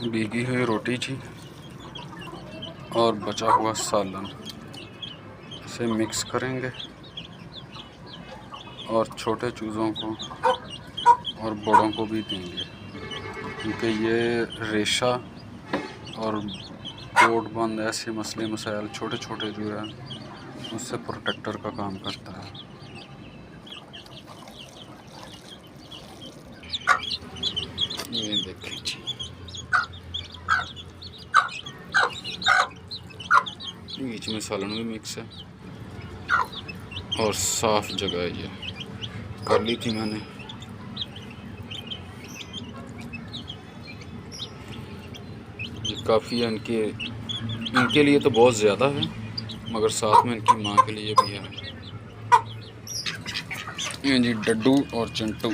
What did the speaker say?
भीगी हुई रोटी थी और बचा हुआ सालन, इसे मिक्स करेंगे और छोटे चूज़ों को और बड़ों को भी देंगे, क्योंकि ये रेशा और बोर्ड बंद ऐसे मसले मसाइल छोटे छोटे जो है उससे प्रोटेक्टर का काम करता है। ये देखिए जी, बीच में सालन भी मिक्स है और साफ जगह है। ये कर ली थी मैंने। ये काफ़ी है इनके लिए तो बहुत ज़्यादा है, मगर साथ में इनकी माँ के लिए भी है। ये जी डड्डू और चिंटू।